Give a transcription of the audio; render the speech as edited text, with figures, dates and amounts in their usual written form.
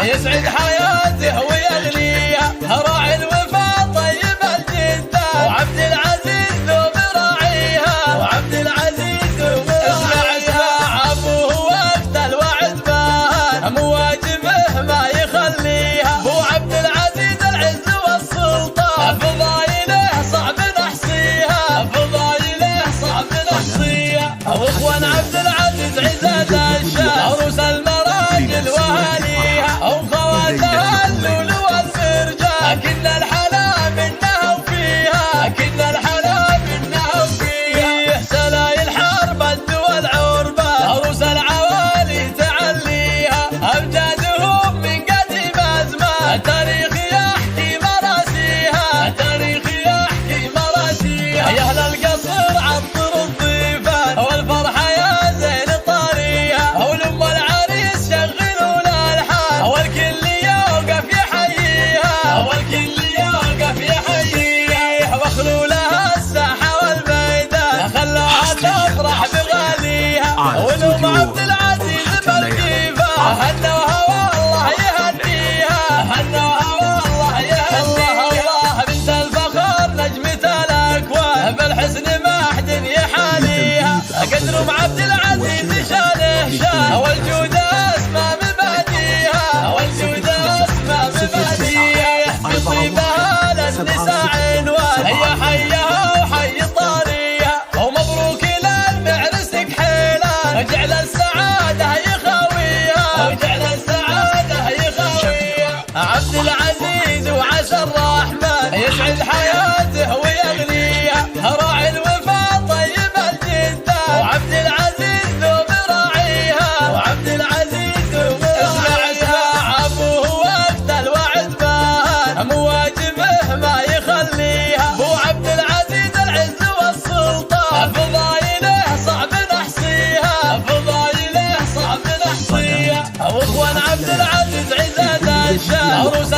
يسعد حياته ويغنيها، راعي الوفا طيب الجدة، وعبد العزيز ذو براعيها، وعبد العزيز ذو براعيها. ابوه وقت الوعد باهن، مواجبه ما يخليها، ابو عبد العزيز العز والسلطان، فضايله صعب نحصيها، فضايله صعب نحصيها. واخوان عبد العزيز عزاز الشام، عروس المراجل واهاليها، وخواتها اللؤلؤ والمرجان، كل الحلا منها وفيها، كل الحلا منها وفيها. سلايل حرب الدول عربان، عروس العوالي تعليها، امجادهم من قديم ازمان، التاريخ يحكي مراسيها، التاريخ يحكي مراسيها. يا اهل القصر عطر الضيفان، والفرحه يا زين طاريها، ولم العريس شغلوا الالحان، والكل يوقف يحييها، والكل يوقف يحييها. واخلوا لها الساحه والميدان، خلوها تفرح بغاليها، ولم عبد العزيز بالكيفان، هنوها والله يهنيها، هنوها والله يهنيها. الله بنت الفخر نجمة الاكوان، بالحسن ما حد يحاليها، قدر ام عبد العزيز شانه شان، والجود اسمى مباديها، والجود اسمى مباديها. بطيبها للنساء عنوان، هيا حيها وحي طاريها، ومبروك للمعرس كحيلان، وجعل السعاده يخاويها، وجعل السعاده يخاويها. عبد العزيز وعسى الرحمن يسعد حياته ويغنيها، راعي الوفا طيب الجدة، وعبد العزيز ذو براعيها، وعبد العزيز ذو براعيها. ابوه وقت الوعد باهن، مواجبه ما يخليها، ابو عبد العزيز العز والسلطان، فضايله صعب نحصيها، فضايله صعب نحصيها. واخوان عبد العزيز عزاز الشام، عروس